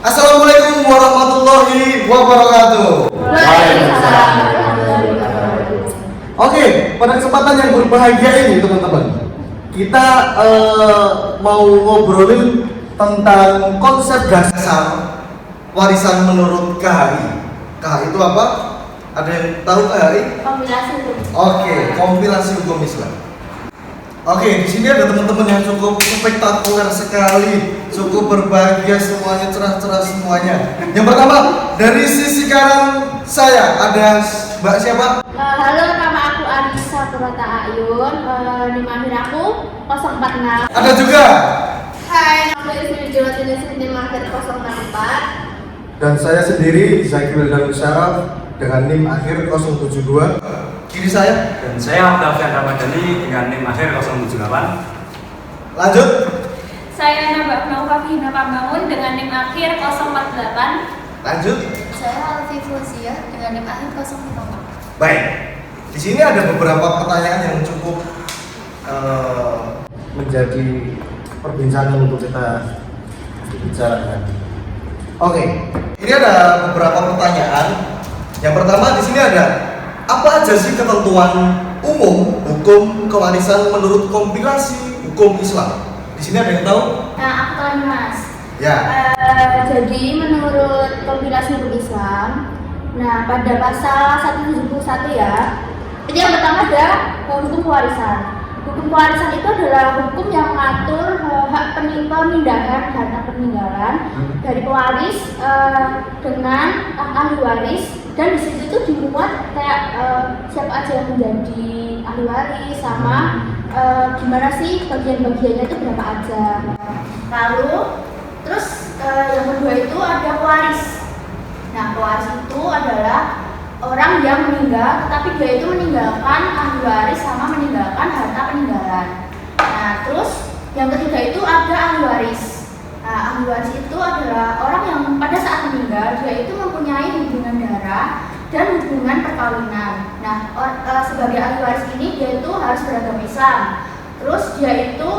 Assalamualaikum warahmatullahi wabarakatuh. Waalaikumsalam. Oke, pada kesempatan yang berbahagia ini teman-teman, kita mau ngobrolin tentang konsep dasar warisan menurut KHI. KHI itu apa? Ada yang tahu KHI? Kompilasi hukum. Oke, kompilasi hukum Islam. Oke, di sini ada teman-teman yang cukup spektakuler sekali, cukup berbahagia semuanya, cerah-cerah semuanya. Yang pertama, dari sisi kanan saya ada Mbak siapa? Halo, nama aku Anissa Purwata Ayun. NIM akhir aku 046. Ada juga. Hai, nama aku Ismi Jawa Timur, NIM akhir 044. Dan saya sendiri, Zakir Darul Syaraf dengan NIM akhir 072. Kiri saya. Dan saya Octavian Ramadhani dengan NIM akhir 078. Lanjut. Saya Nabak Naufafina Pambangun dengan NIM akhir 048. Lanjut. Saya Alfi Fuzia dengan NIM akhir 054. Baik. Di sini ada beberapa pertanyaan yang cukup menjadi perbincangan untuk kita bicarakan. Oke. Ini ada beberapa pertanyaan. Yang pertama di sini ada, apa aja sih ketentuan umum hukum kewarisan menurut kompilasi hukum Islam? Di sini ada yang tahu? Nah, aku tahu nih, Mas. Ya. Jadi menurut kompilasi hukum Islam, nah pada pasal 171 ya, itu yang pertama ada hukum pewarisan. Hukum pewarisan itu adalah hukum yang mengatur hak pemindahan harta peninggalan dari pewaris dengan ahli waris, dan di situ tuh dimuat kayak siapa aja yang menjadi ahli waris sama gimana sih bagian-bagiannya itu berapa aja. Lalu terus yang kedua itu ada pewaris. Nah, pewaris itu adalah orang yang meninggal, tetapi dia itu meninggalkan ahli waris sama meninggalkan harta peninggalan. Nah, terus yang ketiga itu ada ahli waris. Nah, ahli waris itu adalah orang yang pada saat meninggal dia itu mempunyai hubungan darah dan hubungan perkawinan. Nah, sebagai ahli waris ini dia itu harus beragama Islam. Terus dia itu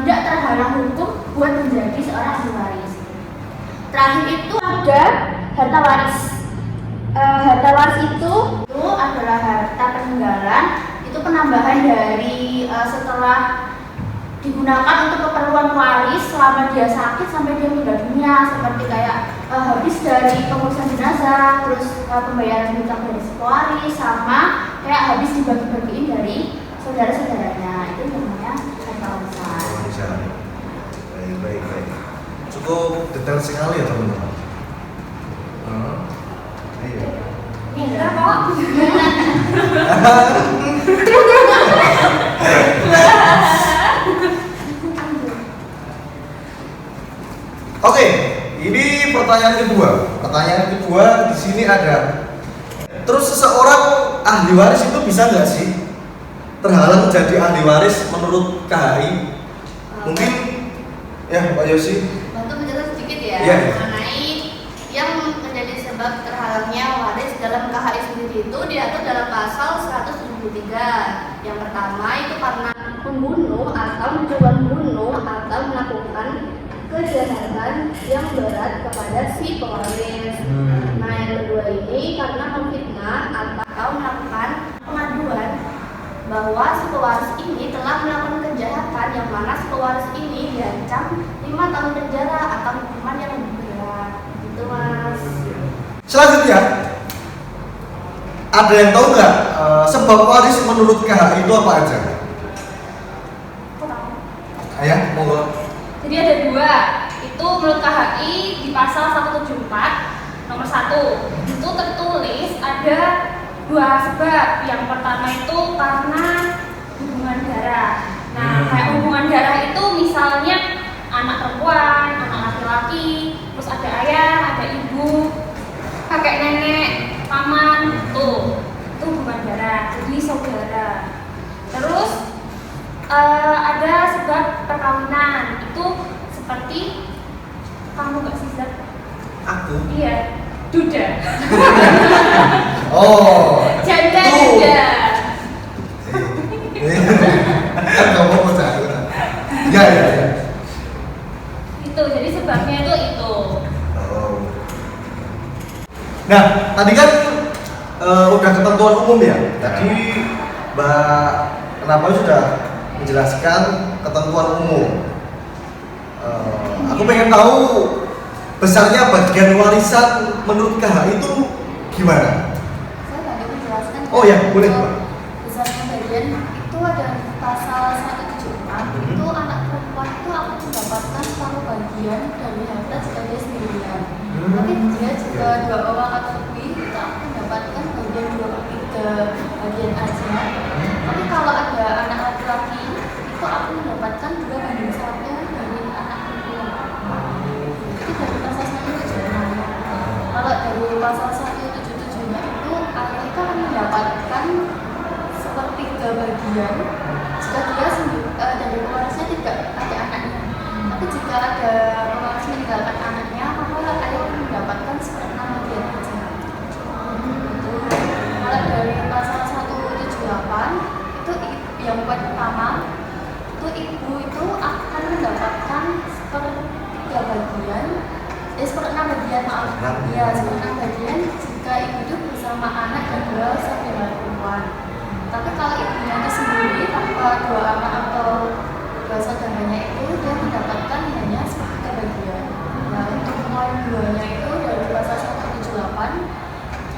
tidak terhalang hukum buat menjadi seorang ahli waris. Terakhir itu ada harta waris. Harta waris itu adalah harta peninggalan, itu penambahan dari setelah digunakan untuk keperluan waris selama dia sakit sampai dia meninggal dunia, seperti kayak habis dari pengurusan jenazah, terus pembayaran hutang dari si pewaris, sama kayak habis dibagi-bagiin dari saudara-saudaranya. Itu namanya harta warisan. Baik. Cukup detail sekali ya teman-teman. Iya. Iya kok. Oke, ini pertanyaan kedua. Pertanyaan kedua di sini ada. Terus seseorang ahli waris itu bisa nggak sih terhalang menjadi ahli waris menurut KHI? Mungkin ya Pak Yosi. Untuk menjelaskan sedikit ya Iya. mengenai yang menjadi sebab terhalangnya waris dalam KHI sendiri itu diatur dalam pasal 173. Yang pertama itu karena membunuh atau mencoba membunuh atau melakukan kejahatan yang berat kepada si pewaris. Nah, yang kedua ini karena memfitnah atau melakukan pengaduan bahwa si pewaris ini telah melakukan kejahatan yang mana si pewaris ini diancam 5 tahun penjara atau hukuman yang lebih berat. Itu, Mas. Selanjutnya, ada yang tahu nggak sebab waris menurut KHI itu apa aja? Ayah, monggo. Jadi ada dua. Itu menurut KHI di pasal 174 nomor 1 itu tertulis ada dua sebab. Yang pertama itu karena hubungan darah. Nah, kayak hubungan darah itu misalnya anak perempuan, anak laki-laki, terus ada ayah, ada ibu, kakek nenek, paman, itu hubungan darah, jadi saudara. Terus ada sebab perkawinan, itu seperti kamu nggak sih, Zat? Aku. Iya, duda. Oh. Janda tuh. duda. Kan kamu mau cari. Ya. Itu jadi sebabnya itu. Nah, tadi kan udah ketentuan umum ya. Tadi Mbak kenapa sudah menjelaskan ketentuan umum. Aku pengen tahu besarnya bagian warisan menurut KH itu gimana? Saya banyak menjelaskan. Oh ya, boleh Mbak. Besarnya bagian itu ada pasal 176 itu anak perempuan itu akan mendapatkan separuh bagian dari harta jika dia sendirian. Tapi dia jika dua orang atau lebih itu akan mendapatkan bagian 2/3 bagian aja. Tapi kalau ada anak laki-laki itu akan mendapatkan 2/1 dari anak perempuan. Itu dari pasal 176. Kalau dari pasal 177-nya itu ayah itu akan mendapatkan 1/3 bagian jika dia sendiri dari pewarisnya tidak ada anaknya. Tapi jika ada pewaris meninggalkan anaknya, maka ayah akan mendapatkan 1/6 bagian aja. Kalau dari pasal 178 itu yang poin pertama itu ibu itu akan mendapatkan 1/3 bagian, 1/6 bagian maaf, ya 1/6 bagian jika ibu itu bersama anak dan 2 saudara perempuan. Tapi kalau ibunya itu sendiri tanpa 2 anak atau 2 saudaranya itu dia mendapatkan hanya 1/3 bagian. Nah untuk poin 2-nya itu dari pasal 178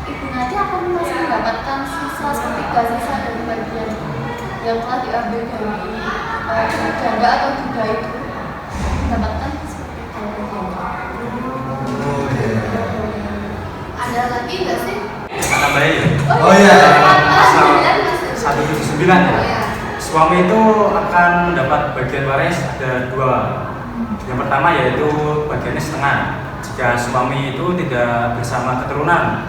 ibu nanti akan masih mendapatkan sisa 1/3 sisa dari bagian yang telah diambil dari janda atau duda itu mendapatkan 1/3 bagian. Oh iya. Ada lagi nggak sih? Tambahin ya. Oh iya. Pasal Pasal 179 ya. Suami itu akan mendapat bagian waris ada 2. Yang pertama yaitu bagiannya setengah jika suami itu tidak bersama keturunan.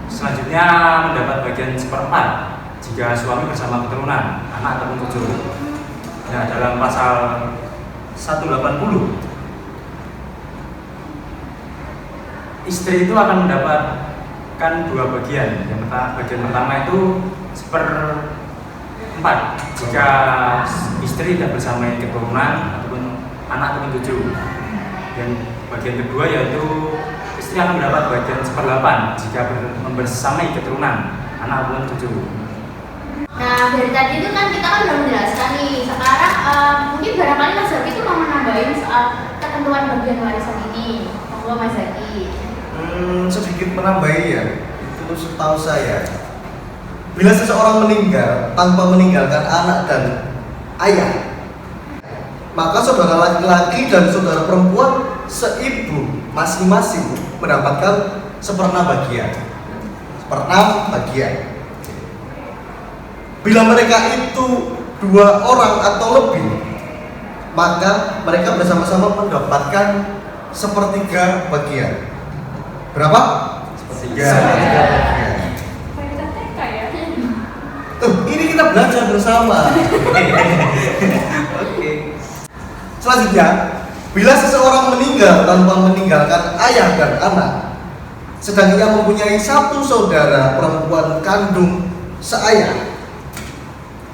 Selanjutnya mendapat bagian 1/4 jika suami bersama keturunan, anak ataupun cucu. Nah, dalam pasal 180 istri itu akan mendapatkan 2 bagian. Yang bagian pertama itu 1/4 jika istri tidak bersama keturunan ataupun anak ataupun cucu. Dan bagian kedua yaitu istri akan mendapat bagian 1/8 jika membersamai keturunan anak ataupun cucu. Nah dari tadi itu kan kita kan udah menjelaskan nih. Sekarang mungkin barangkali Mas Zaki itu mau menambahin soal ketentuan bagian warisan ini. Monggo Mas Zaki. Sedikit menambahi ya. Itu setahu saya, bila seseorang meninggal tanpa meninggalkan anak dan ayah, maka saudara laki-laki dan saudara perempuan seibu masing-masing mendapatkan 1/6 bagian. 1/6 bagian. Bila mereka itu 2 orang atau lebih, maka mereka bersama-sama mendapatkan 1/3 bagian. Berapa? 1/3 bagian. Kita TK ya. Tuh, ini kita belajar bersama. Oke. Selanjutnya, bila seseorang meninggal tanpa meninggalkan ayah dan anak, sedang ia mempunyai 1 saudara perempuan kandung seayah,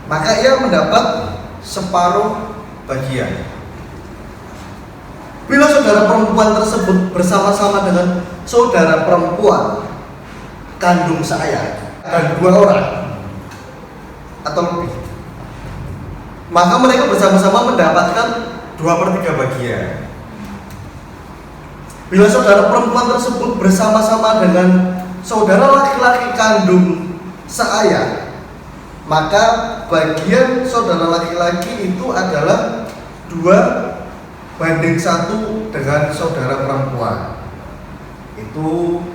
maka ia mendapat 1/2 bagian. Bila saudara perempuan tersebut bersama-sama dengan saudara perempuan kandung seayah dan 2 orang atau lebih, maka mereka bersama-sama mendapatkan 2/3 bagian. Bila saudara perempuan tersebut bersama-sama dengan saudara laki-laki kandung seayah, maka bagian saudara laki-laki itu adalah 2/1 dengan saudara perempuan. Itu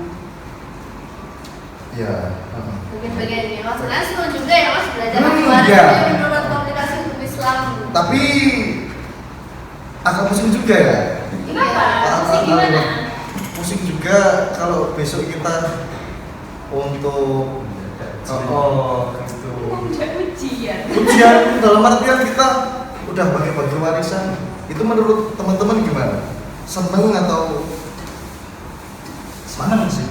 ya. Bagian-bagian ini maksudnya seru juga ya Mas belajar Iya. menurut komunikasi hukum Islam. Tapi agak pusing juga ya. Kenapa? Sih gimana? Pusing juga kalau besok kita untuk gitu. Ujian. Ujian dalam artian kita udah bagi-bagi warisan. Itu menurut teman-teman gimana? Seneng atau Senang sih.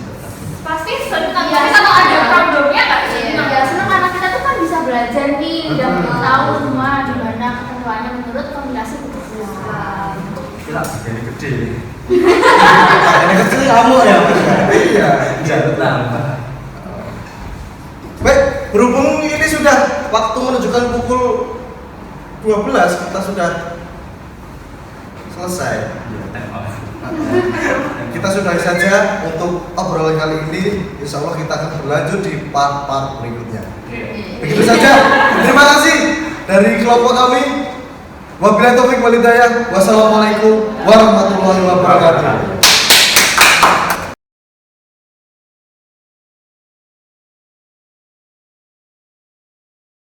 Pasti senang. Iya, Tapi kalau ada senang. problemnya nggak senang. Ya senang karena kita tuh kan bisa belajar nih, udah tahu semua gimana ketentuannya menurut komunikasi hukum Islam. Gila, bagiannya gede. ini kecil kamu ya? Iya. Jangan berhubung ini sudah waktu menunjukkan pukul 12, kita sudah selesai. Kita sudahi saja untuk obrolan kali ini. Insya Allah kita akan berlanjut di part-part berikutnya. Begitu saja. Terima kasih dari kelompok kami. Wabillahi taufiq wal hidayah. Wassalamualaikum warahmatullahi wabarakatuh.